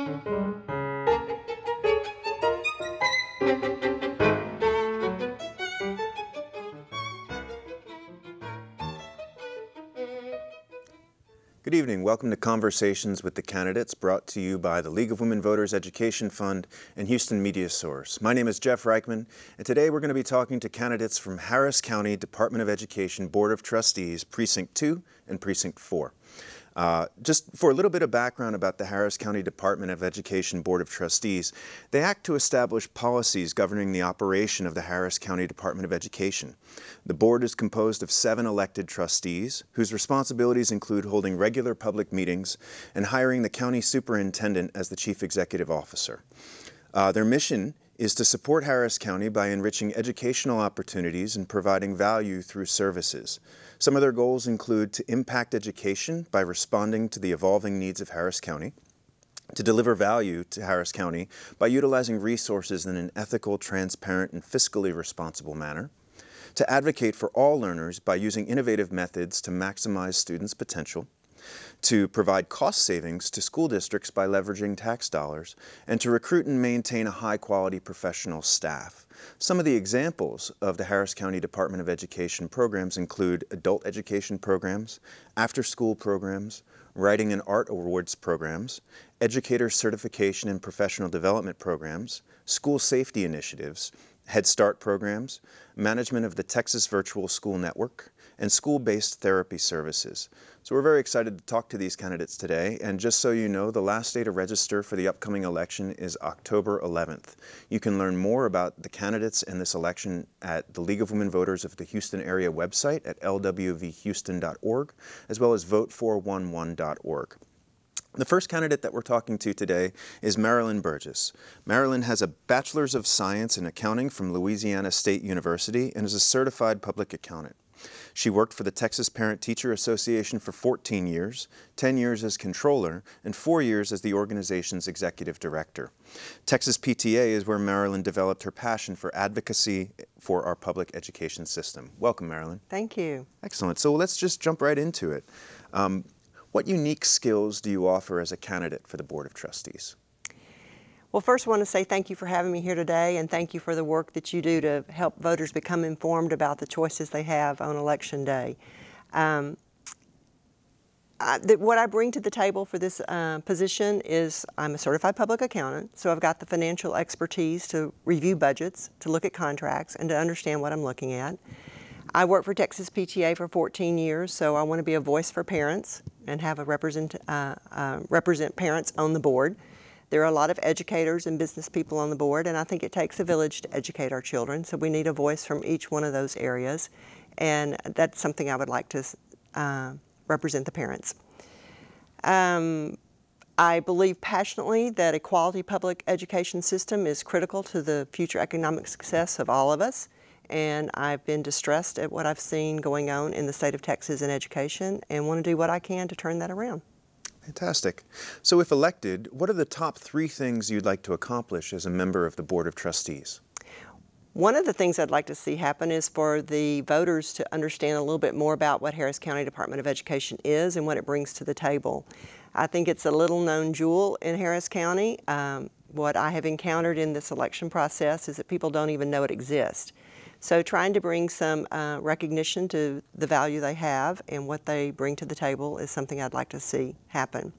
Good evening. Welcome to Conversations with the Candidates, brought to you by the League of Women Voters Education Fund and Houston Media Source. My name is Jeff Reichman, and today we're going to be talking to candidates from Harris County Department of Education Board of Trustees, Precinct 2 and Precinct 4. Just for a little bit of background about the Harris County Department of Education Board of Trustees, they act to establish policies governing the operation of the Harris County Department of Education. The board is composed of 7 elected trustees, whose responsibilities include holding regular public meetings and hiring the county superintendent as the chief executive officer. Their mission is to support Harris County by enriching educational opportunities and providing value through services. Some of their goals include to impact education by responding to the evolving needs of Harris County, to deliver value to Harris County by utilizing resources in an ethical, transparent, and fiscally responsible manner, to advocate for all learners by using innovative methods to maximize students' potential, to provide cost savings to school districts by leveraging tax dollars, and to recruit and maintain a high-quality professional staff. Some of the examples of the Harris County Department of Education programs include adult education programs, after-school programs, writing and art awards programs, educator certification and professional development programs, school safety initiatives, Head Start programs, management of the Texas Virtual School Network, and school-based therapy services. So we're very excited to talk to these candidates today, and just so you know, the last day to register for the upcoming election is October 11th. You can learn more about the candidates and this election at the League of Women Voters of the Houston area website at lwvhouston.org, as well as vote411.org. The first candidate that we're talking to today is Marilyn Burgess. Marilyn has a Bachelor's of Science in Accounting from Louisiana State University and is a certified public accountant. She worked for the Texas Parent-Teacher Association for 14 years, 10 years as controller, and 4 years as the organization's executive director. Texas PTA is where Marilyn developed her passion for advocacy for our public education system. Welcome, Marilyn. Thank you. Excellent. So let's just jump right into it. What unique skills do you offer as a candidate for the Board of Trustees? Well, first I want to say thank you for having me here today, and thank you for the work that you do to help voters become informed about the choices they have on Election Day. What I bring to the table for this position is I'm a certified public accountant, so I've got the financial expertise to review budgets, to look at contracts, and to understand what I'm looking at. I worked for Texas PTA for 14 years, so I want to be a voice for parents and have a represent parents on the board. There are a lot of educators and business people on the board, and I think it takes a village to educate our children, so we need a voice from each one of those areas, and that's something I would like to represent the parents. I believe passionately that a quality public education system is critical to the future economic success of all of us, and I've been distressed at what I've seen going on in the state of Texas in education and want to do what I can to turn that around. Fantastic. So if elected, what are the top 3 things you'd like to accomplish as a member of the Board of Trustees? One of the things I'd like to see happen is for the voters to understand a little bit more about what Harris County Department of Education is and what it brings to the table. I think it's a little known jewel in Harris County. What I have encountered in this election process is that people don't even know it exists. So trying to bring some recognition to the value they have and what they bring to the table is something I'd like to see happen.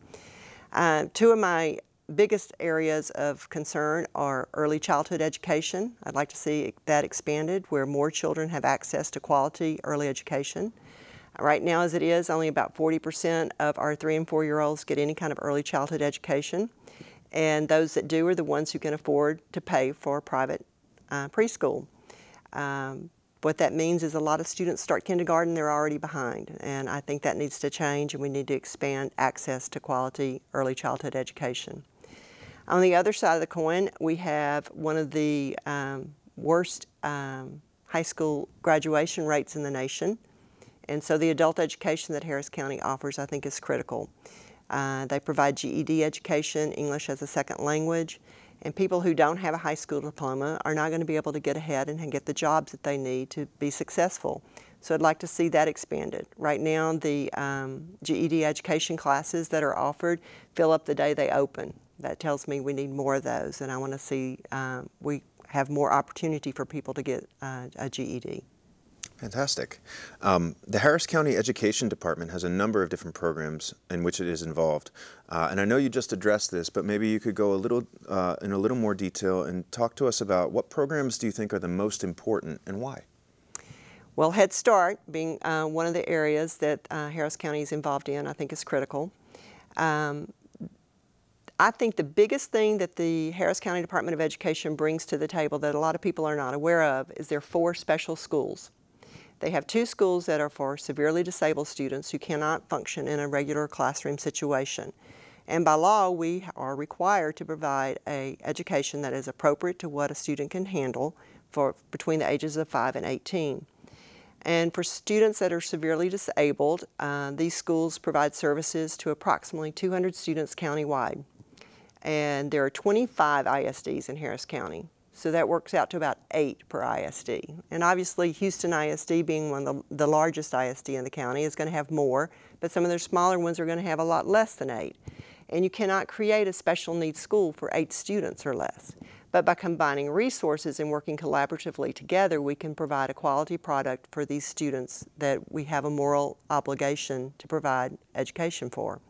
2 of my biggest areas of concern are early childhood education. I'd like to see that expanded where more children have access to quality early education. Right now as it is, only about 40% of our 3- and 4-year-olds get any kind of early childhood education, and those that do are the ones who can afford to pay for private preschool. What that means is a lot of students start kindergarten, they're already behind, and I think that needs to change, and we need to expand access to quality early childhood education. On the other side of the coin, we have one of the worst high school graduation rates in the nation, and so the adult education that Harris County offers I think is critical. They provide GED education, English as a second language, and people who don't have a high school diploma are not going to be able to get ahead and get the jobs that they need to be successful. So I'd like to see that expanded. Right now, the GED education classes that are offered fill up the day they open. That tells me we need more of those, and I want to see we have more opportunity for people to get a GED. Fantastic. The Harris County Education Department has a number of different programs in which it is involved. And I know you just addressed this, but maybe you could go in a little more detail and talk to us about what programs do you think are the most important and why? Well, Head Start being one of the areas that Harris County is involved in, I think is critical. I think the biggest thing that the Harris County Department of Education brings to the table that a lot of people are not aware of is their 4 special schools. They have 2 schools that are for severely disabled students who cannot function in a regular classroom situation. And by law, we are required to provide an education that is appropriate to what a student can handle for between the ages of 5 and 18. And for students that are severely disabled, these schools provide services to approximately 200 students countywide. And there are 25 ISDs in Harris County. So that works out to about 8 per ISD. And obviously Houston ISD being one of the largest ISD in the county is going to have more, but some of their smaller ones are going to have a lot less than 8. And you cannot create a special needs school for 8 students or less. But by combining resources and working collaboratively together, we can provide a quality product for these students that we have a moral obligation to provide education for.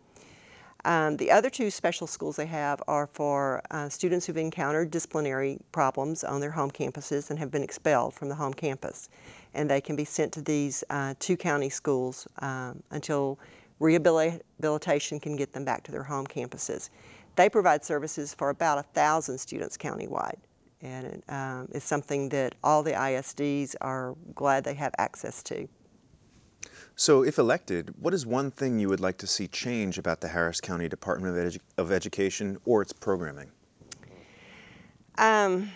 The other 2 special schools they have are for students who've encountered disciplinary problems on their home campuses and have been expelled from the home campus. And they can be sent to these 2 county schools until rehabilitation can get them back to their home campuses. They provide services for about 1,000 students countywide. And it's something that all the ISDs are glad they have access to. So if elected, what is one thing you would like to see change about the Harris County Department of Education or its programming? That's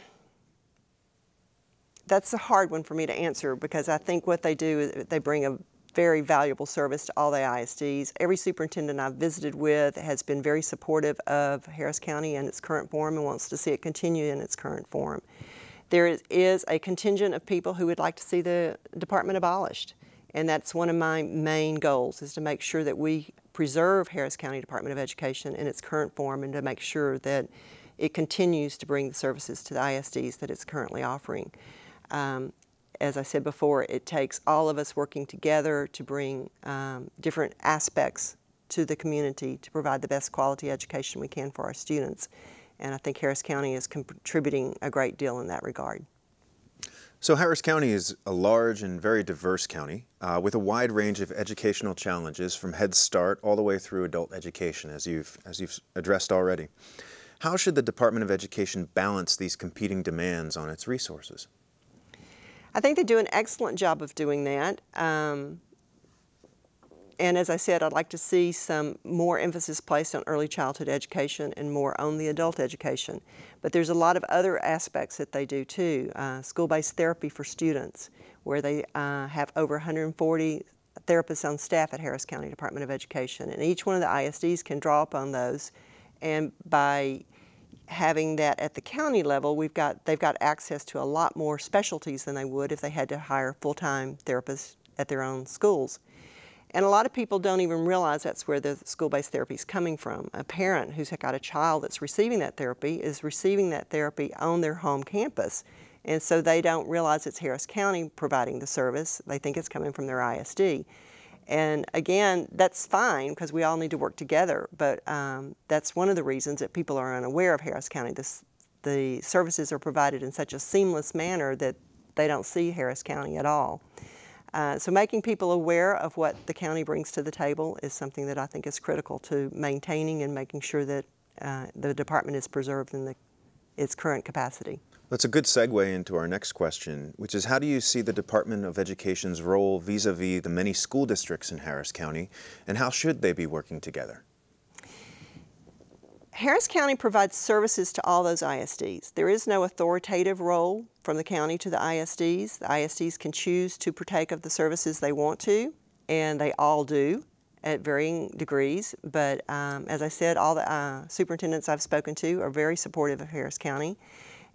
a hard one for me to answer because I think what they do is they bring a very valuable service to all the ISDs. Every superintendent I've visited with has been very supportive of Harris County in its current form and wants to see it continue in its current form. There is a contingent of people who would like to see the department abolished. And that's one of my main goals, is to make sure that we preserve Harris County Department of Education in its current form and to make sure that it continues to bring the services to the ISDs that it's currently offering. As I said before, it takes all of us working together to bring different aspects to the community to provide the best quality education we can for our students. And I think Harris County is contributing a great deal in that regard. So Harris County is a large and very diverse county with a wide range of educational challenges from Head Start all the way through adult education, as you've addressed already. How should the Department of Education balance these competing demands on its resources? I think they do an excellent job of doing that. And as I said, I'd like to see some more emphasis placed on early childhood education and more on the adult education. But there's a lot of other aspects that they do too. School-based therapy for students, where they have over 140 therapists on staff at Harris County Department of Education. And each one of the ISDs can draw upon those. And by having that at the county level, they've got access to a lot more specialties than they would if they had to hire full-time therapists at their own schools. And a lot of people don't even realize that's where the school-based therapy is coming from. A parent who's got a child that's receiving that therapy is receiving that therapy on their home campus. And so they don't realize it's Harris County providing the service. They think it's coming from their ISD. And again, that's fine because we all need to work together, but that's one of the reasons that people are unaware of Harris County. The services are provided in such a seamless manner that they don't see Harris County at all. So making people aware of what the county brings to the table is something that I think is critical to maintaining and making sure that the department is preserved in its current capacity. That's a good segue into our next question, which is how do you see the Department of Education's role vis-a-vis the many school districts in Harris County, and how should they be working together? Harris County provides services to all those ISDs. There is no authoritative role from the county to the ISDs. The ISDs can choose to partake of the services they want to, and they all do at varying degrees. But as I said, all the superintendents I've spoken to are very supportive of Harris County,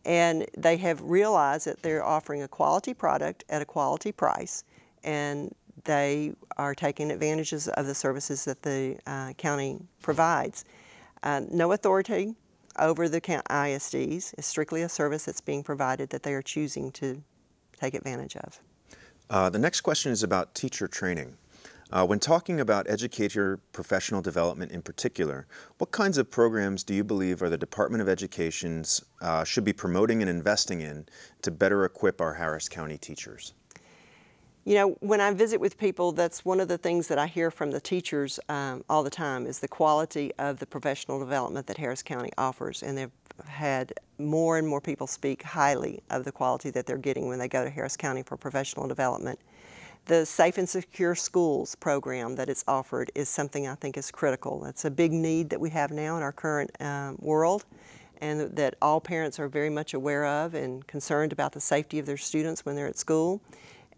and they have realized that they're offering a quality product at a quality price, and they are taking advantages of the services that the county provides. No authority over the ISDs. It's strictly a service that's being provided that they are choosing to take advantage of. The next question is about teacher training. When talking about educator professional development in particular, what kinds of programs do you believe are the Department of Education's should be promoting and investing in to better equip our Harris County teachers? You know, when I visit with people, that's one of the things that I hear from the teachers all the time is the quality of the professional development that Harris County offers. And they've had more and more people speak highly of the quality that they're getting when they go to Harris County for professional development. The Safe and Secure Schools program that it's offered is something I think is critical. It's a big need that we have now in our current world, and that all parents are very much aware of and concerned about the safety of their students when they're at school.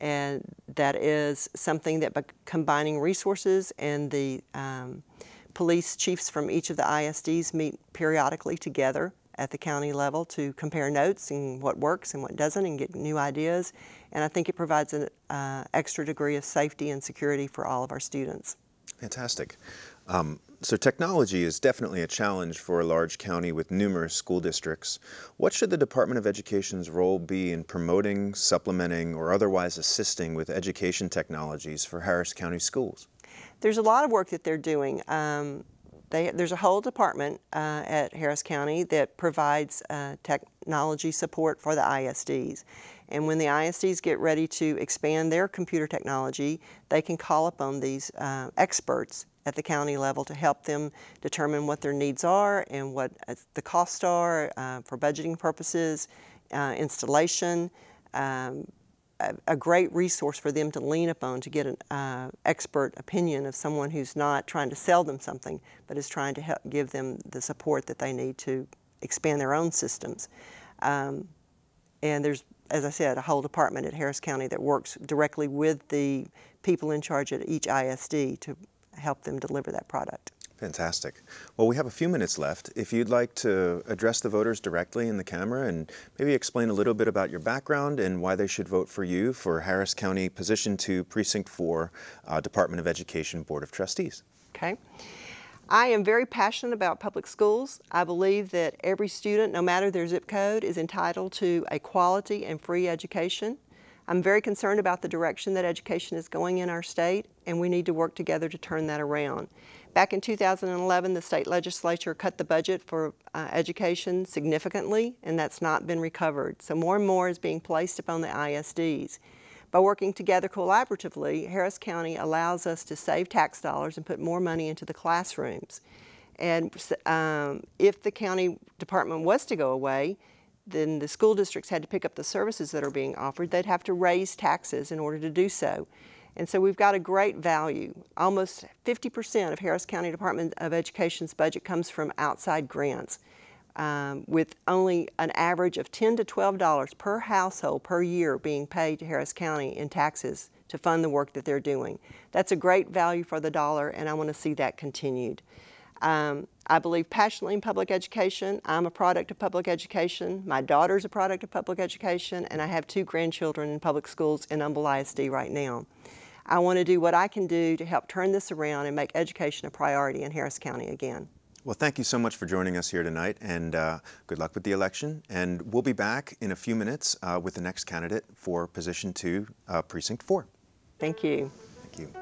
And that is something that by combining resources, and the police chiefs from each of the ISDs meet periodically together at the county level to compare notes and what works and what doesn't and get new ideas. And I think it provides an extra degree of safety and security for all of our students. Fantastic. So technology is definitely a challenge for a large county with numerous school districts. What should the Department of Education's role be in promoting, supplementing, or otherwise assisting with education technologies for Harris County schools? There's a lot of work that they're doing. There's a whole department at Harris County that provides technology support for the ISDs. And when the ISDs get ready to expand their computer technology, they can call upon these experts at the county level to help them determine what their needs are and what the costs are for budgeting purposes, installation. A great resource for them to lean upon to get an expert opinion of someone who's not trying to sell them something, but is trying to help give them the support that they need to expand their own systems. And there's, as I said, a whole department at Harris County that works directly with the people in charge at each ISD to help them deliver that product. Fantastic. Well, we have a few minutes left. If you'd like to address the voters directly in the camera and maybe explain a little bit about your background and why they should vote for you for Harris County Position 2, Precinct 4, Department of Education Board of Trustees. Okay. I am very passionate about public schools. I believe that every student, no matter their zip code, is entitled to a quality and free education. I'm very concerned about the direction that education is going in our state, and we need to work together to turn that around. Back in 2011, the state legislature cut the budget for education significantly, and that's not been recovered. So more and more is being placed upon the ISDs. By working together collaboratively, Harris County allows us to save tax dollars and put more money into the classrooms. And if the county department was to go away, then the school districts had to pick up the services that are being offered. They'd have to raise taxes in order to do so. And so we've got a great value. Almost 50% of Harris County Department of Education's budget comes from outside grants, with only an average of $10 to $12 per household per year being paid to Harris County in taxes to fund the work that they're doing. That's a great value for the dollar, and I want to see that continued. I believe passionately in public education. I'm a product of public education. My daughter's a product of public education, and I have 2 grandchildren in public schools in Humble ISD right now. I want to do what I can do to help turn this around and make education a priority in Harris County again. Well, thank you so much for joining us here tonight, and good luck with the election. And we'll be back in a few minutes with the next candidate for Position 2, Precinct 4. Thank you. Thank you.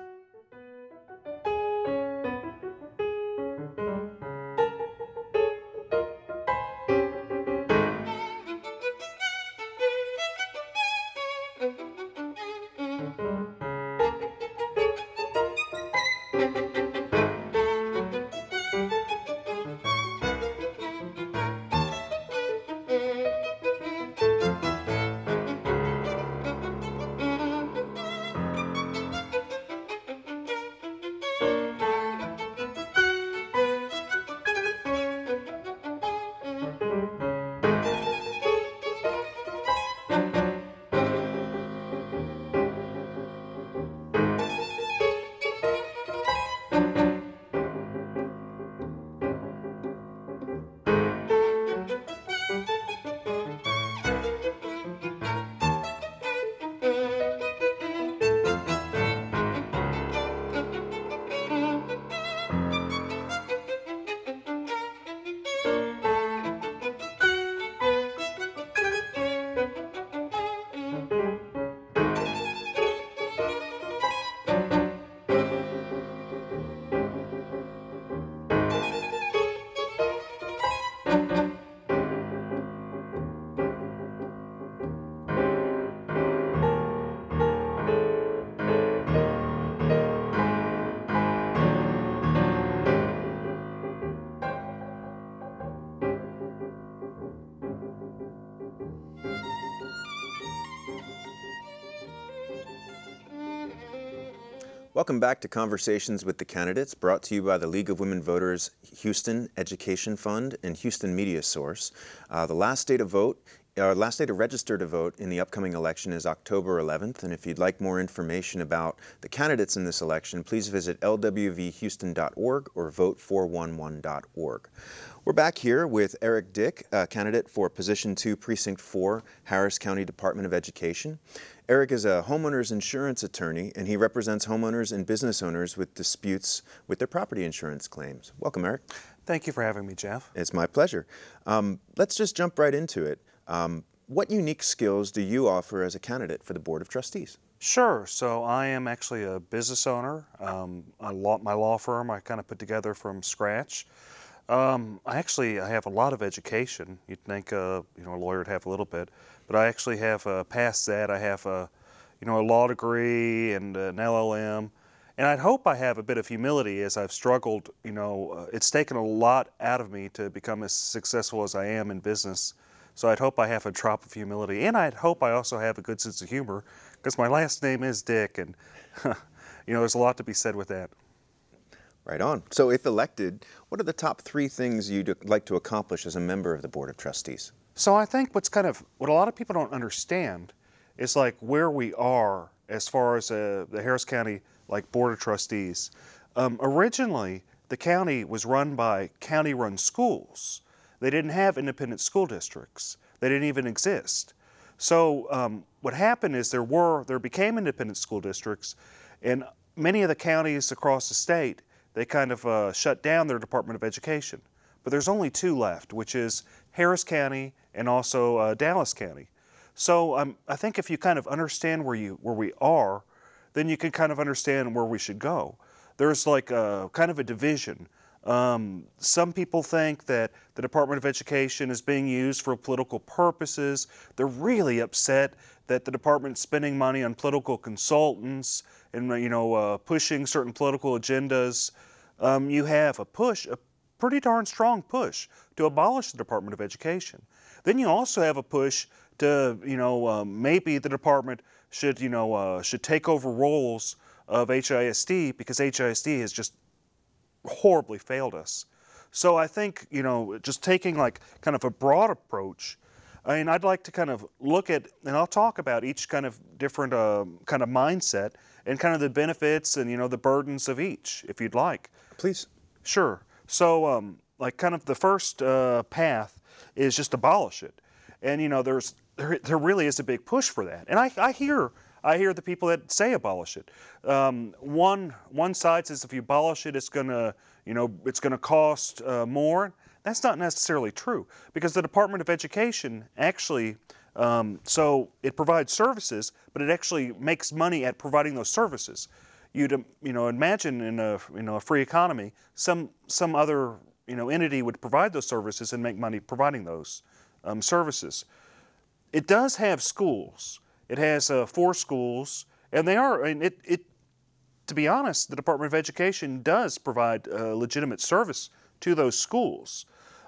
Welcome back to Conversations with the Candidates, brought to you by the League of Women Voters Houston Education Fund and Houston Media Source. The last day to register to vote in the upcoming election is October 11th, and if you'd like more information about the candidates in this election, please visit lwvhouston.org or vote411.org. We're back here with Eric Dick, candidate for Position 2, Precinct 4, Harris County Department of Education. Eric is a homeowner's insurance attorney, and he represents homeowners and business owners with disputes with their property insurance claims. Welcome, Eric. Thank you for having me, Jeff. It's my pleasure. Let's just jump right into it. What unique skills do you offer as a candidate for the Board of Trustees? Sure. So I am actually a business owner. My law firm I kind of put together from scratch. I have a lot of education. You'd think a lawyer would have a little bit, but I actually have past that. I have a law degree and an LLM, and I'd hope I have a bit of humility as I've struggled. It's taken a lot out of me to become as successful as I am in business. So I'd hope I have a drop of humility, and I'd hope I also have a good sense of humor, because my last name is Dick, and there's a lot to be said with that. Right on. So if elected, what are the top 3 things you'd like to accomplish as a member of the Board of Trustees? So I think what a lot of people don't understand is like where we are as far as the Harris County Board of Trustees. Originally, the county was run by county-run schools. They didn't have independent school districts. They didn't even exist. So what happened is there became independent school districts, and many of the counties across the state, they kind of shut down their Department of Education. But there's only 2 left, which is Harris County and also Dallas County. So I think if you kind of understand where we are, then you can kind of understand where we should go. There's kind of a division. Some people think that the Department of Education is being used for political purposes. They're really upset that the department's spending money on political consultants and pushing certain political agendas. You have a pretty darn strong push to abolish the Department of Education. Then you also have a push to maybe the department should take over roles of HISD, because HISD has just horribly failed us. So I think just taking kind of a broad approach. I'd like to kind of look at, and I'll talk about each kind of different kind of mindset and kind of the benefits and the burdens of each, if you'd like. Please. Sure. So kind of the first path is just abolish it, and there really is a big push for that. And I hear the people that say abolish it. One side says if you abolish it, it's gonna cost more. That's not necessarily true, because the Department of Education actually, so it provides services, but it actually makes money at providing those services. You'd imagine in a free economy, some other entity would provide those services and make money providing those services. It does have schools. It has 4 schools, and they are. To be honest, the Department of Education does provide legitimate service to those schools.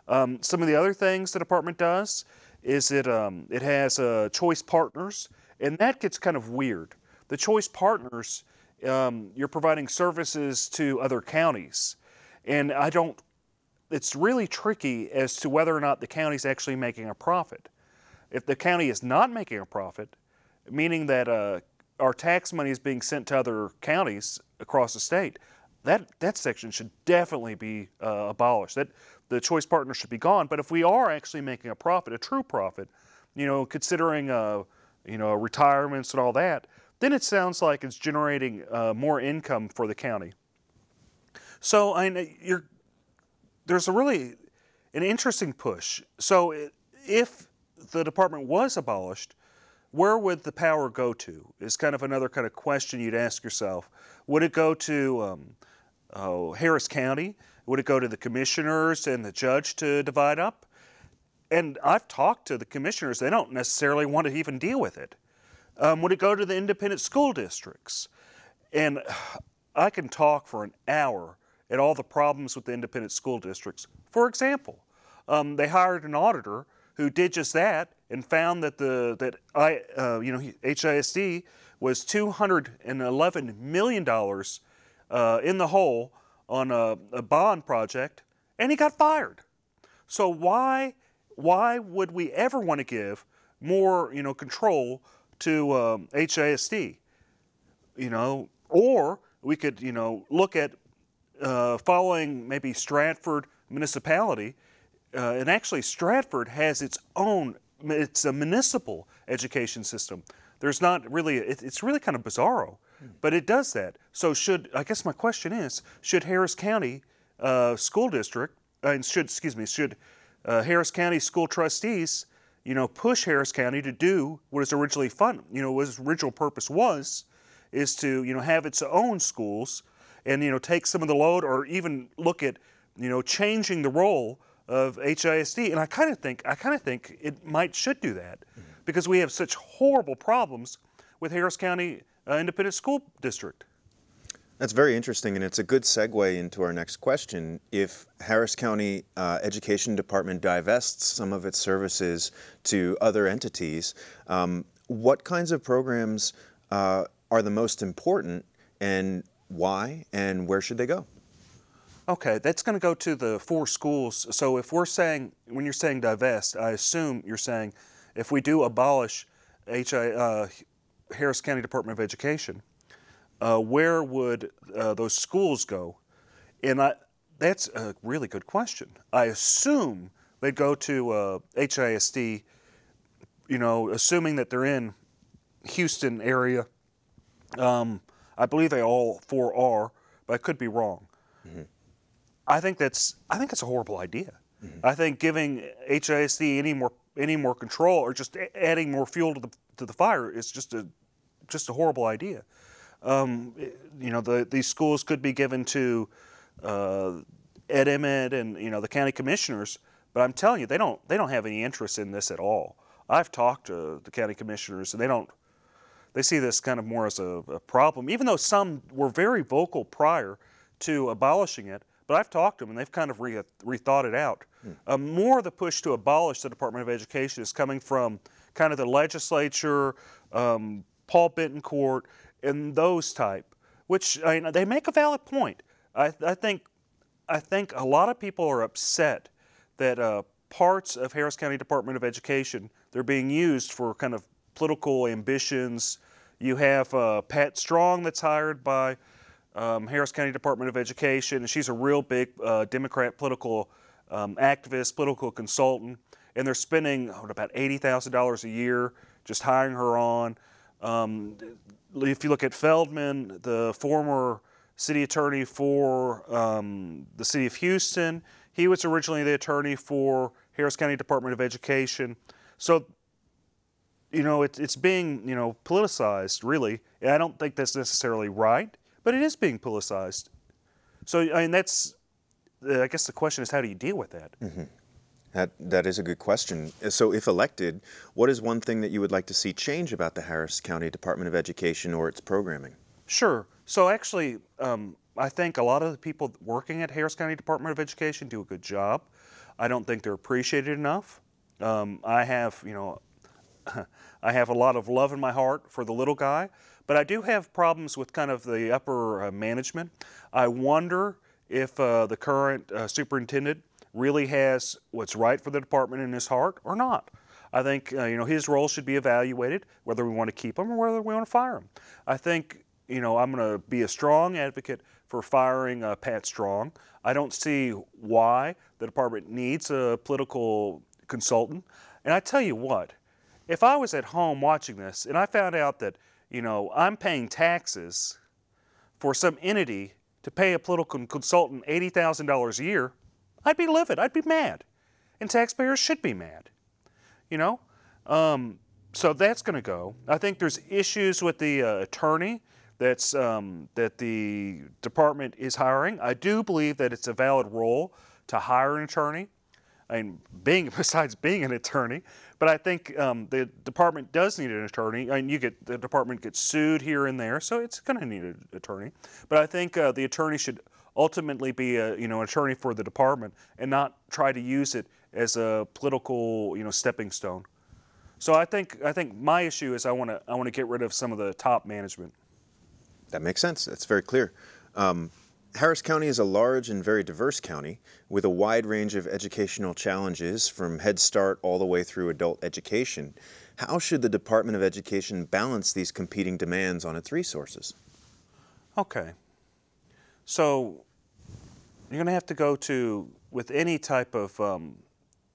Some of the other things the department does is it has choice partners, and that gets kind of weird. The choice partners, you're providing services to other counties, and it's really tricky as to whether or not the county's actually making a profit. If the county is not making a profit, meaning that our tax money is being sent to other counties across the state, that section should definitely be abolished. That the choice partner should be gone. But if we are actually making a profit, a true profit, considering retirements and all that, then it sounds like it's generating more income for the county. So there's an interesting push. So if the department was abolished, where would the power go to? Is kind of another kind of question you'd ask yourself. Would it go to Harris County? Would it go to the commissioners and the judge to divide up? And I've talked to the commissioners. They don't necessarily want to even deal with it. Would it go to the independent school districts? And I can talk for an hour at all the problems with the independent school districts. For example, they hired an auditor who did just that and found that HISD was $211 million in the hole on a bond project, and he got fired. So why would we ever want to give more control to HISD? Or we could look at following maybe Stratford municipality, and actually Stratford has its own. It's a municipal education system. There's not really. It's really kind of bizarro, but it does that. So I guess my question is, should Harris County School District should Harris County school trustees push Harris County to do what its originally what its original purpose was, is to have its own schools and take some of the load, or even look at changing the role of HISD. And I kind of think it should do that, because we have such horrible problems with Harris County Independent School District. That's very interesting, and it's a good segue into our next question. If Harris County Education Department divests some of its services to other entities, what kinds of programs are the most important, and why, and where should they go? Okay, that's going to go to the 4 schools. So if we're saying, when you're saying divest, I assume you're saying if we do abolish Harris County Department of Education, where would those schools go? And that's a really good question. I assume they'd go to HISD, assuming that they're in Houston area. I believe they all 4 are, but I could be wrong. Mm-hmm. I think that's a horrible idea. Mm-hmm. I think giving HISD any more control, or just adding more fuel to the fire, is just a horrible idea. These schools could be given to Ed Emmett and the county commissioners, but I'm telling you, they don't have any interest in this at all. I've talked to the county commissioners, and they see this kind of more as a problem, even though some were very vocal prior to abolishing it. But I've talked to them, and they've kind of rethought it out. More of the push to abolish the Department of Education is coming from kind of the legislature, Paul Bettencourt, and those type, which they make a valid point. I think a lot of people are upset that parts of Harris County Department of Education, they're being used for kind of political ambitions. You have Pat Strong that's hired by Harris County Department of Education, and she's a real big Democrat political activist, political consultant, and they're spending about $80,000 a year just hiring her on. If you look at Feldman, the former city attorney for the city of Houston, he was originally the attorney for Harris County Department of Education. So, it's being, politicized, really. And I don't think that's necessarily right, but it is being politicized. So, I guess the question is, how do you deal with that? Mm-hmm. That is a good question. So if elected, what is one thing that you would like to see change about the Harris County Department of Education or its programming? Sure. So actually, I think a lot of the people working at Harris County Department of Education do a good job. I don't think they're appreciated enough. I have a lot of love in my heart for the little guy, but I do have problems with kind of the upper management. I wonder if the current superintendent really has what's right for the department in his heart or not. I think his role should be evaluated, whether we want to keep him or whether we want to fire him. I think I'm going to be a strong advocate for firing Pat Strong. I don't see why the department needs a political consultant. And I tell you what, if I was at home watching this and I found out that I'm paying taxes for some entity to pay a political consultant $80,000 a year, I'd be livid. I'd be mad. And taxpayers should be mad. So that's going to go. I think there's issues with the attorney that the department is hiring. I do believe that it's a valid role to hire an attorney. Besides being an attorney, but I think the department does need an attorney. The department gets sued here and there, so it's going to need an attorney. But I think the attorney should ultimately be an attorney for the department and not try to use it as a political stepping stone. So I think my issue is I want to get rid of some of the top management. That makes sense. That's very clear. Harris County is a large and very diverse county with a wide range of educational challenges from Head Start all the way through adult education. How should the Department of Education balance these competing demands on its resources? Okay. So you're going to have to go to, with any type of,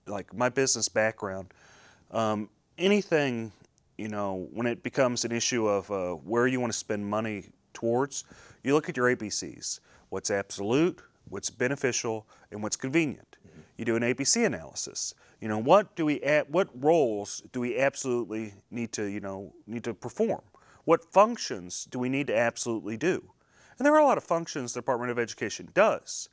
like my business background, anything, you know, when it becomes an issue of where you want to spend money towards, you look at your ABCs. What's absolute, what's beneficial, and what's convenient. You do an ABC analysis. You know, what roles do we absolutely need to perform? What functions do we need to absolutely do? And there are a lot of functions the Department of Education does.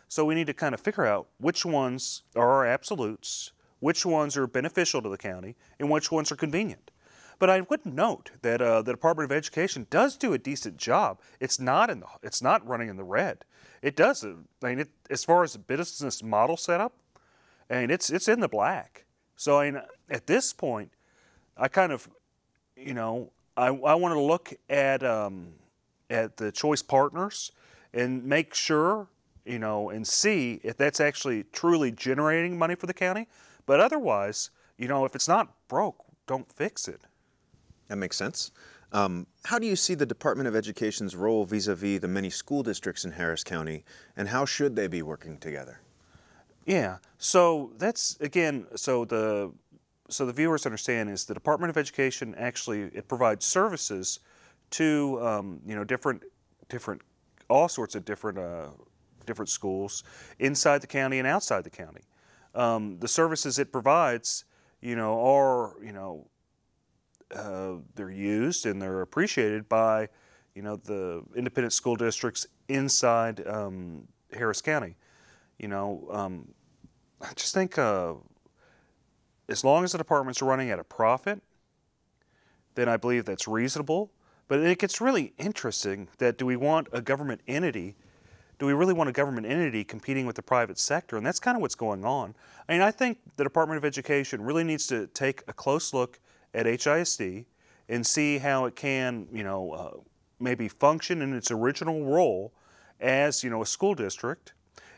So we need to kind of figure out which ones are our absolutes, which ones are beneficial to the county, and which ones are convenient. But I would note that the Department of Education does do a decent job. It's not running in the red. It does. I mean, as far as the business model setup, I mean, it's in the black. So I mean, at this point, I kind of, you know, I want to look at the choice partners and make sure, you know, and see if that's actually truly generating money for the county. But otherwise, you know, if it's not broke, don't fix it. That makes sense. How do you see the Department of Education's role vis-a-vis the many school districts in Harris County, and how should they be working together? Yeah, so that's, again, so the viewers understand is the Department of Education actually, it provides services to, you know, all sorts of different schools inside the county and outside the county. The services it provides, you know, are, you know, they're used and they're appreciated by, you know, the independent school districts inside Harris County. You know, I just think as long as the department's running at a profit, then I believe that's reasonable. But it gets really interesting that do we want a government entity? Do we really want a government entity competing with the private sector? And that's kind of what's going on. I mean, I think the Department of Education really needs to take a close look at HISD and see how it can, you know, maybe function in its original role as, you know, a school district.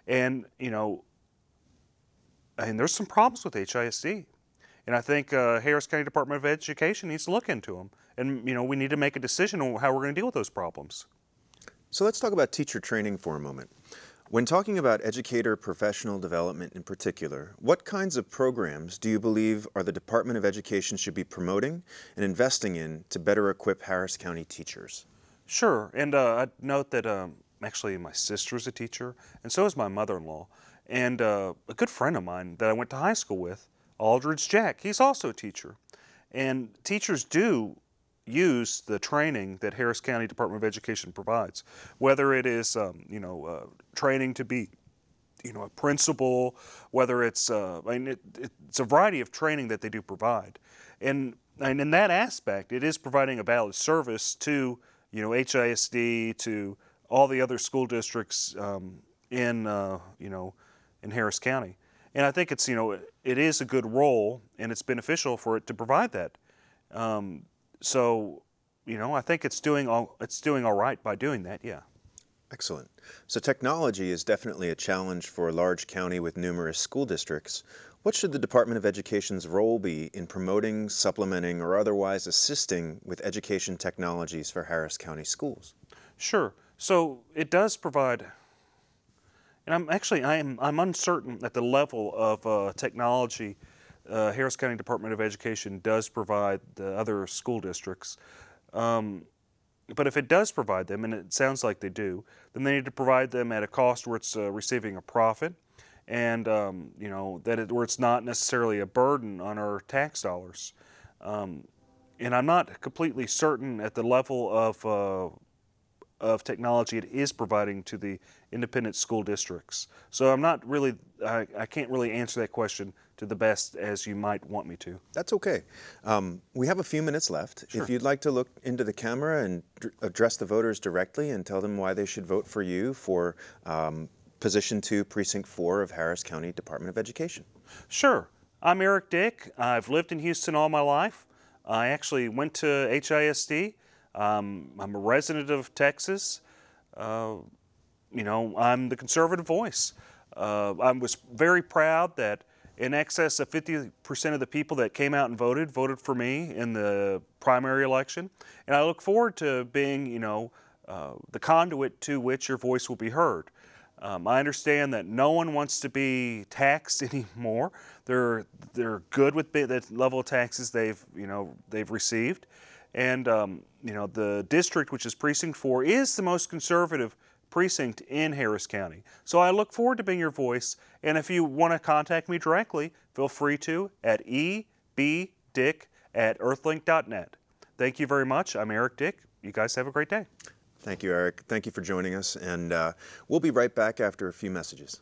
And, you know, and there's some problems with HISD. And I think Harris County Department of Education needs to look into them. And, you know, we need to make a decision on how we're going to deal with those problems. So let's talk about teacher training for a moment. When talking about educator professional development in particular, what kinds of programs do you believe are the Department of Education should be promoting and investing in to better equip Harris County teachers? Sure, and I'd note that actually my sister's a teacher, and so is my mother-in-law. And a good friend of mine that I went to high school with, Aldridge Jack, he's also a teacher. And teachers do use the training that Harris County Department of Education provides, whether it is, you know, training to be, you know, a principal, whether it's, I mean, it's a variety of training that they do provide. And in that aspect, it is providing a valid service to, you know, HISD, to all the other school districts in, you know, in Harris County. And I think it's, you know, it is a good role and it's beneficial for it to provide that. So, you know, I think it's doing all right by doing that, yeah. Excellent. So technology is definitely a challenge for a large county with numerous school districts. What should the Department of Education's role be in promoting, supplementing, or otherwise assisting with education technologies for Harris County schools? Sure. So it does provide, and I'm uncertain at the level of technology Harris County Department of Education does provide the other school districts. But if it does provide them, and it sounds like they do, then they need to provide them at a cost where it's receiving a profit, and you know, where it's not necessarily a burden on our tax dollars. And I'm not completely certain at the level of technology it is providing to the independent school districts. So I'm not really, I can't really answer that question to the best as you might want me to. That's okay. We have a few minutes left. Sure. If you'd like to look into the camera and address the voters directly and tell them why they should vote for you for Position 2, Precinct 4 of Harris County Department of Education. Sure. I'm Eric Dick. I've lived in Houston all my life. I actually went to HISD. I'm a resident of Texas. You know, I'm the conservative voice. I was very proud that in excess of 50% of the people that came out and voted for me in the primary election. And I look forward to being, you know, the conduit to which your voice will be heard. I understand that no one wants to be taxed anymore. They're good with the level of taxes they've received, and you know, the district, which is precinct 4, is the most conservative precinct in Harris County. So I look forward to being your voice, and if you want to contact me directly, feel free to at ebdick@earthlink.net. Thank you very much. I'm Eric Dick. You guys have a great day. Thank you, Eric. Thank you for joining us, and we'll be right back after a few messages.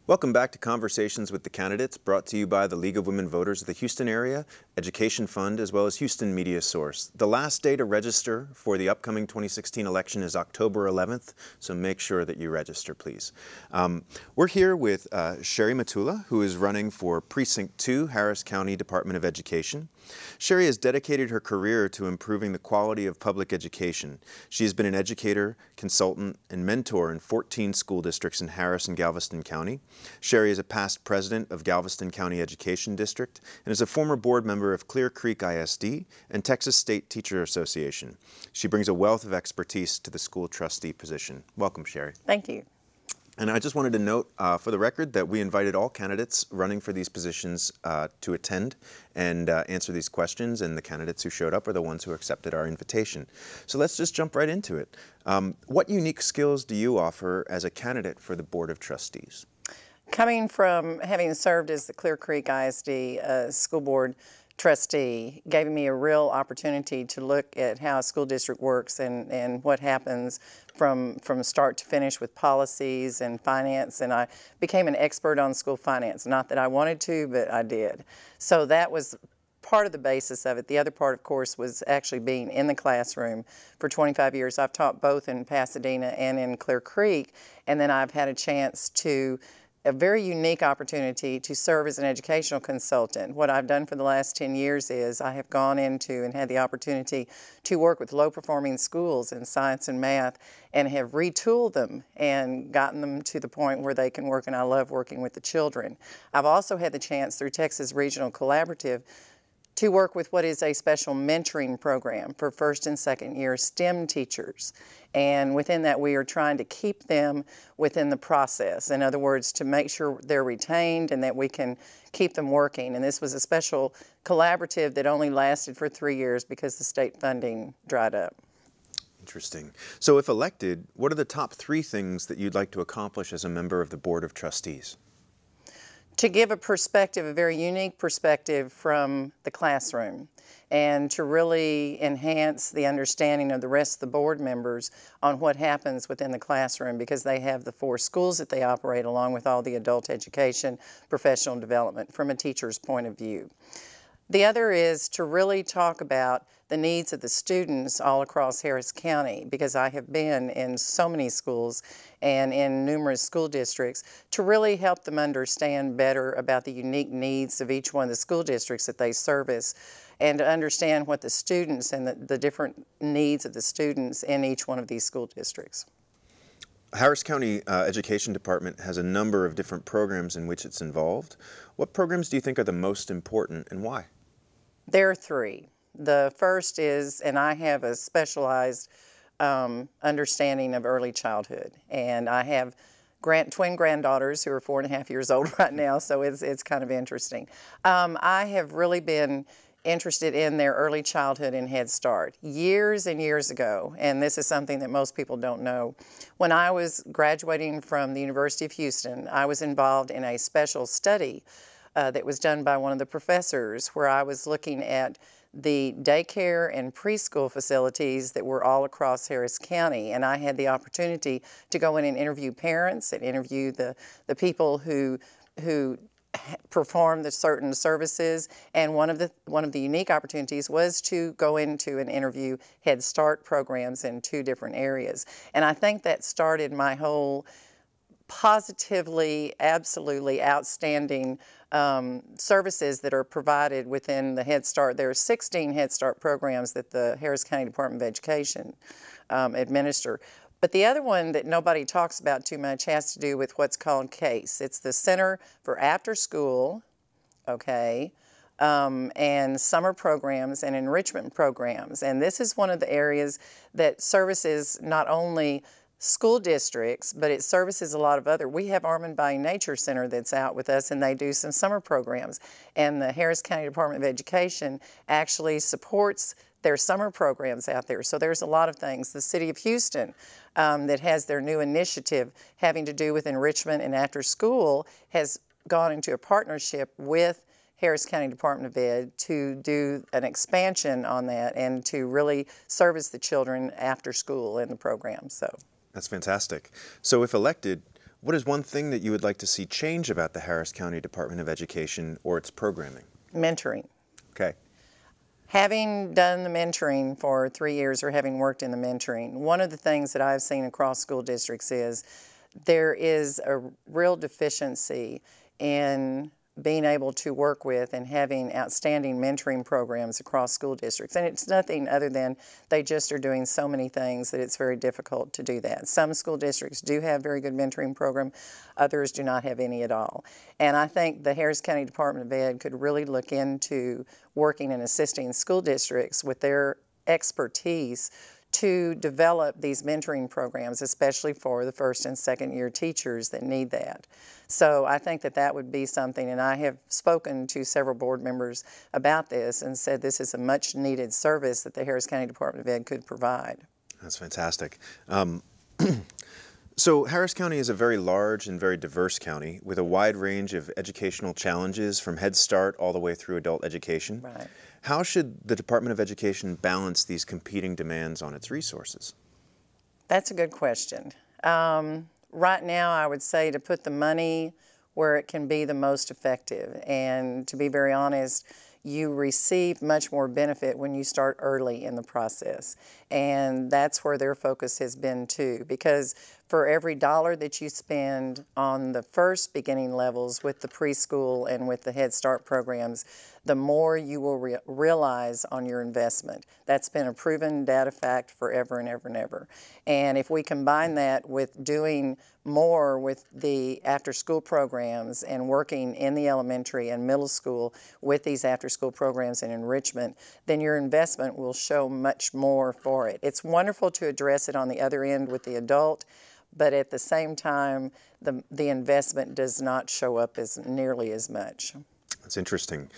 Welcome back to Conversations with the Candidates, brought to you by the League of Women Voters of the Houston Area Education Fund, as well as Houston Media Source. The last day to register for the upcoming 2016 election is October 11th, so make sure that you register, please. We're here with Sherry Matula, who is running for Precinct 2, Harris County Department of Education. Sherry has dedicated her career to improving the quality of public education. She has been an educator, consultant, and mentor in 14 school districts in Harris and Galveston County. Sherry is a past president of Galveston County Education District and is a former board member of Clear Creek ISD and Texas State Teacher Association. She brings a wealth of expertise to the school trustee position. Welcome, Sherry. Thank you. And I just wanted to note for the record that we invited all candidates running for these positions to attend and answer these questions, and the candidates who showed up are the ones who accepted our invitation. So let's just jump right into it. What unique skills do you offer as a candidate for the Board of Trustees? Coming from having served as the Clear Creek ISD school board trustee, gave me a real opportunity to look at how a school district works and what happens from start to finish with policies and finance, and I became an expert on school finance. Not that I wanted to, but I did. So that was part of the basis of it. The other part, of course, was actually being in the classroom for 25 years. I've taught both in Pasadena and in Clear Creek, and then I've had a chance to a very unique opportunity to serve as an educational consultant. What I've done for the last 10 years is I have gone into and had the opportunity to work with low-performing schools in science and math and have retooled them and gotten them to the point where they can work, and I love working with the children. I've also had the chance through Texas Regional Collaborative to work with what is a special mentoring program for first and second year STEM teachers. And within that, we are trying to keep them within the process. In other words, to make sure they're retained and that we can keep them working. And this was a special collaborative that only lasted for 3 years because the state funding dried up. Interesting. So if elected, what are the top 3 things that you'd like to accomplish as a member of the Board of Trustees? To give a perspective, a very unique perspective from the classroom, and to really enhance the understanding of the rest of the board members on what happens within the classroom, because they have the 4 schools that they operate along with all the adult education, professional development from a teacher's point of view. The other is to really talk about the needs of the students all across Harris County, because I have been in so many schools and in numerous school districts, to really help them understand better about the unique needs of each one of the school districts that they service, and to understand what the students and the different needs of the students in each one of these school districts. Harris County Education Department has a number of different programs in which it's involved. What programs do you think are the most important, and why? There are 3. The first is, and I have a specialized understanding of early childhood, and I have twin granddaughters who are 4.5 years old right now, so it's kind of interesting. I have really been interested in their early childhood and Head Start years and years ago, and this is something that most people don't know. When I was graduating from the University of Houston, I was involved in a special study that was done by one of the professors, where I was looking at the daycare and preschool facilities that were all across Harris County, and I had the opportunity to go in and interview parents and interview the people who perform the certain services, and one of the unique opportunities was to go into and interview Head Start programs in 2 different areas. And I think that started my whole positively, absolutely outstanding services that are provided within the Head Start. There are 16 Head Start programs that the Harris County Department of Education administer. But the other one that nobody talks about too much has to do with what's called CASE. It's the Center for After School, okay, and summer programs and enrichment programs. And this is one of the areas that services not only school districts, but it services a lot of other. We have Armand Bayou Nature Center that's out with us, and they do some summer programs. And the Harris County Department of Education actually supports their summer programs out there. So there's a lot of things. The City of Houston that has their new initiative having to do with enrichment and after school has gone into a partnership with Harris County Department of Ed to do an expansion on that and to really service the children after school in the program. So that's fantastic. So if elected, what is one thing that you would like to see change about the Harris County Department of Education or its programming? Mentoring. Okay. Having done the mentoring for 3 years, or having worked in the mentoring, one of the things that I've seen across school districts is there is a real deficiency in being able to work with and having outstanding mentoring programs across school districts. And it's nothing other than they just are doing so many things that it's very difficult to do that. Some school districts do have very good mentoring program, others do not have any at all. And I think the Harris County Department of Ed could really look into working and assisting school districts with their expertise to develop these mentoring programs, especially for the 1st and 2nd year teachers that need that. So I think that that would be something, and I have spoken to several board members about this and said this is a much needed service that the Harris County Department of Ed could provide. That's fantastic. So Harris County is a very large and very diverse county with a wide range of educational challenges from Head Start all the way through adult education. Right. How should the Department of Education balance these competing demands on its resources? That's a good question. Right now, I would say to put the money where it can be the most effective. And to be very honest, you receive much more benefit when you start early in the process. And that's where their focus has been too, because for every dollar that you spend on the first beginning levels with the preschool and with the Head Start programs, the more you will realize on your investment. That's been a proven data fact forever and ever and ever. And if we combine that with doing more with the after-school programs and working in the elementary and middle school with these after-school programs and enrichment, then your investment will show much more for it. It's wonderful to address it on the other end with the adult, but at the same time, the investment does not show up as nearly as much. That's interesting.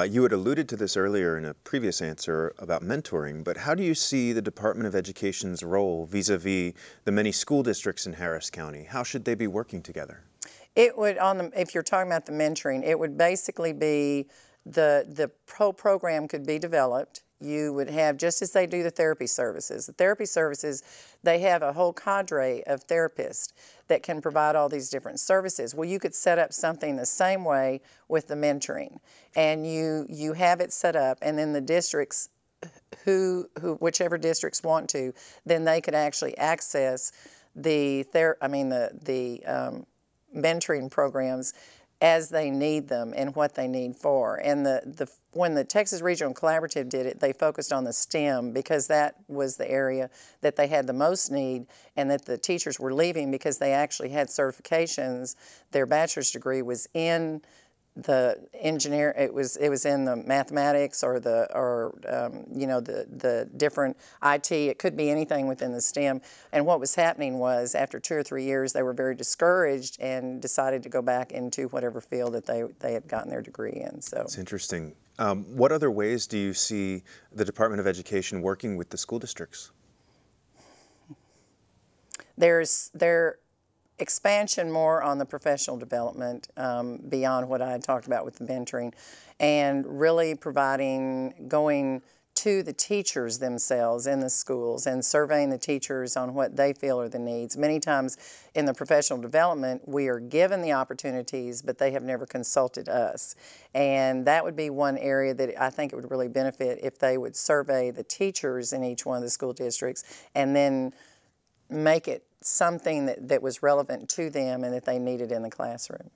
You had alluded to this earlier in a previous answer about mentoring, but how do you see the Department of Education's role vis-a-vis the many school districts in Harris County? How should they be working together? It would, if you're talking about the mentoring, it would basically be the program could be developed. You would have, just as they do the therapy services. The therapy services, they have a whole cadre of therapists that can provide all these different services. Well, you could set up something the same way with the mentoring. And you have it set up, and then the districts, whichever districts want to, then they could actually access the mentoring programs as they need them and what they need for. And when the Texas Regional Collaborative did it, they focused on the STEM because that was the area that they had the most need, and that the teachers were leaving because they actually had certifications. Their bachelor's degree was in the engineer, it was in the mathematics or the different IT. It could be anything within the STEM. And what was happening was, after 2 or 3 years, they were very discouraged and decided to go back into whatever field that they had gotten their degree in. So it's interesting. What other ways do you see the Department of Education working with the school districts? There's expansion more on the professional development beyond what I had talked about with the mentoring, and really going to the teachers themselves in the schools and surveying the teachers on what they feel are the needs. Many times in the professional development, we are given the opportunities, but they have never consulted us. And that would be one area that I think it would really benefit if they would survey the teachers in each one of the school districts and then make it something that was relevant to them and that they needed in the classroom.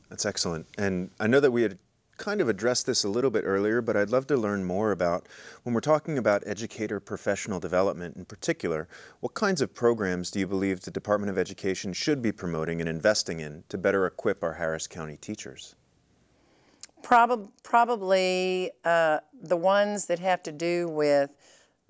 That's excellent. And I know that we had kind of addressed this a little bit earlier, but I'd love to learn more about, when we're talking about educator professional development in particular, what kinds of programs do you believe the Department of Education should be promoting and investing in to better equip our Harris County teachers? Probably the ones that have to do with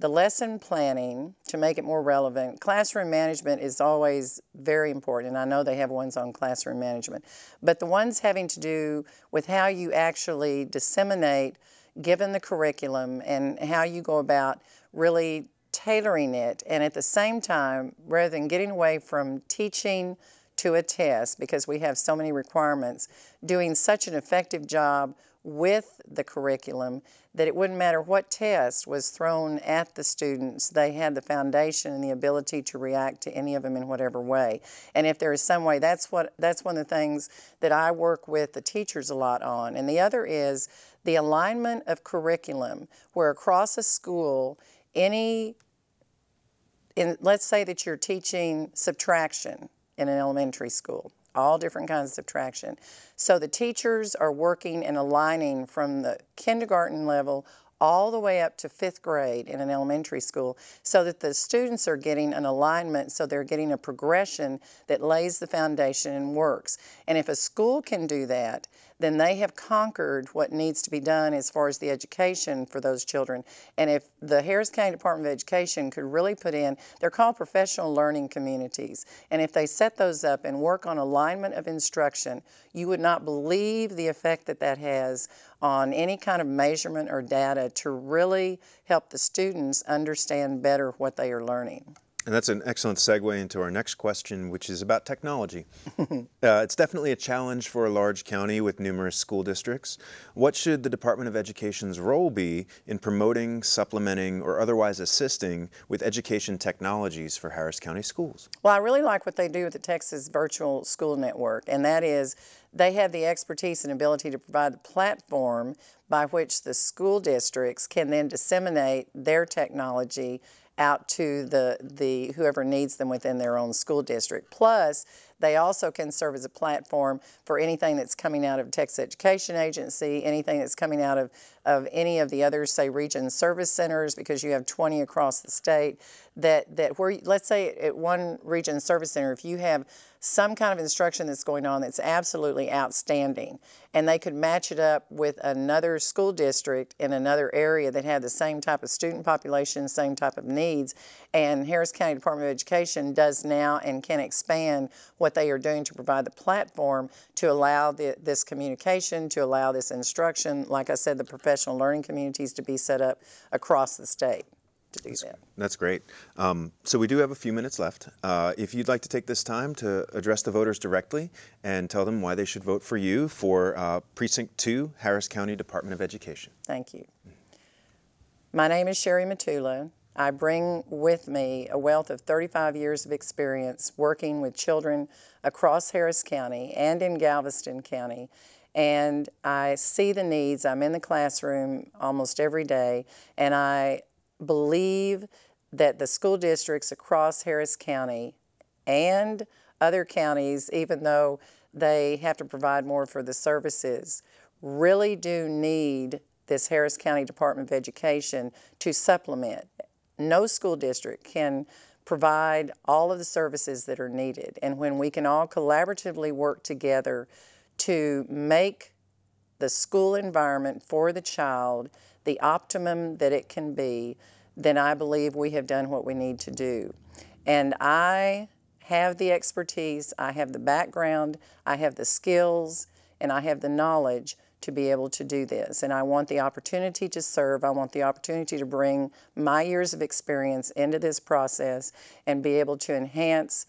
the lesson planning to make it more relevant. Classroom management is always very important, and I know they have ones on classroom management. But the ones having to do with how you actually disseminate, given the curriculum, and how you go about really tailoring it, and at the same time, rather than getting away from teaching to a test, because we have so many requirements, doing such an effective job with the curriculum that it wouldn't matter what test was thrown at the students, they had the foundation and the ability to react to any of them in whatever way. And if there is some way, that's one of the things that I work with the teachers a lot on. And the other is the alignment of curriculum, where across a school, let's say that you're teaching subtraction in an elementary school, all different kinds of subtraction. So the teachers are working and aligning from the kindergarten level all the way up to 5th grade in an elementary school, so that the students are getting an alignment, so they're getting a progression that lays the foundation and works. And if a school can do that, then they have conquered what needs to be done as far as the education for those children. And if the Harris County Department of Education could really put in, they're called professional learning communities, and if they set those up and work on alignment of instruction, you would not believe the effect that that has on any kind of measurement or data to really help the students understand better what they are learning. And that's an excellent segue into our next question, which is about technology. It's definitely a challenge for a large county with numerous school districts. What should the Department of Education's role be in promoting, supplementing, or otherwise assisting with education technologies for Harris County schools? Well, I really like what they do with the Texas Virtual School Network, and that is they have the expertise and ability to provide the platform by which the school districts can then disseminate their technology out to the whoever needs them within their own school district. Plus, they also can serve as a platform for anything that's coming out of Texas Education Agency, anything that's coming out of any of the other, say, region service centers, because you have 20 across the state, that where, let's say at one region service center, if you have some kind of instruction that's going on that's absolutely outstanding, and they could match it up with another school district in another area that had the same type of student population, same type of needs, and Harris County Department of Education does now and can expand what they are doing to provide the platform to allow this communication, to allow this instruction, like I said, the professional learning communities to be set up across the state. to do that. That's great. So we do have a few minutes left. If you'd like to take this time to address the voters directly and tell them why they should vote for you for Precinct 2, Harris County Department of Education. Thank you. My name is Sherry Matula. I bring with me a wealth of 35 years of experience working with children across Harris County and in Galveston County, and I see the needs. I'm in the classroom almost every day, and I believe that the school districts across Harris County and other counties, even though they have to provide more for the services, really do need this Harris County Department of Education to supplement. No school district can provide all of the services that are needed, and when we can all collaboratively work together to make the school environment for the child the optimum that it can be, then I believe we have done what we need to do. And I have the expertise, I have the background, I have the skills, and I have the knowledge to be able to do this. And I want the opportunity to serve. I want the opportunity to bring my years of experience into this process and be able to enhance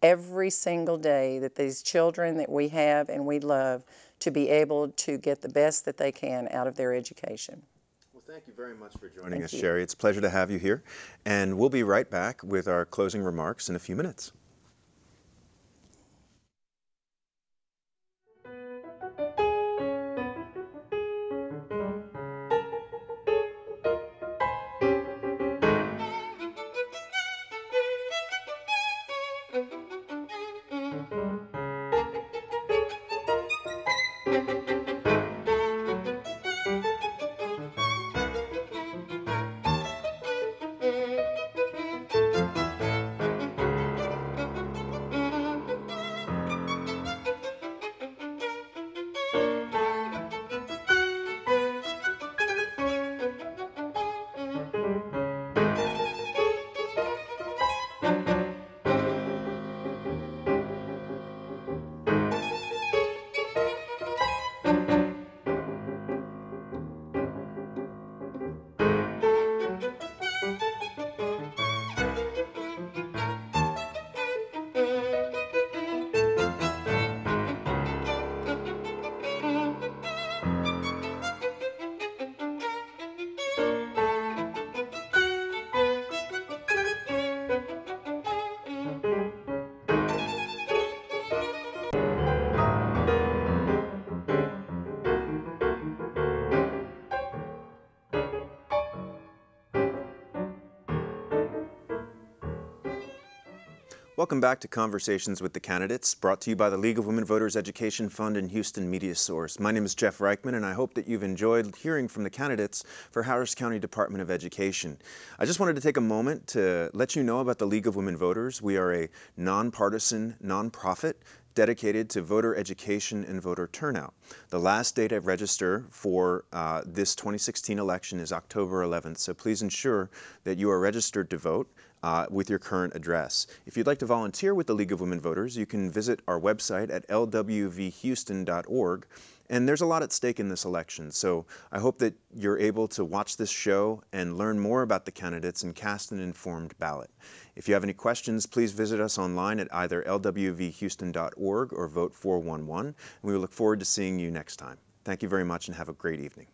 every single day that these children that we have and we love to be able to get the best that they can out of their education. Well, thank you very much for joining us, Sherry. It's a pleasure to have you here. And we'll be right back with our closing remarks in a few minutes. Welcome back to Conversations with the Candidates, brought to you by the League of Women Voters Education Fund and Houston Media Source. My name is Jeff Reichman, and I hope that you've enjoyed hearing from the candidates for Harris County Department of Education. I just wanted to take a moment to let you know about the League of Women Voters. We are a nonpartisan nonprofit dedicated to voter education and voter turnout. The last day to register for this 2016 election is October 11th, so please ensure that you are registered to vote with your current address. If you'd like to volunteer with the League of Women Voters, you can visit our website at lwvhouston.org. And there's a lot at stake in this election, so I hope that you're able to watch this show and learn more about the candidates and cast an informed ballot. If you have any questions, please visit us online at either lwvhouston.org or vote 411. And we look forward to seeing you next time. Thank you very much and have a great evening.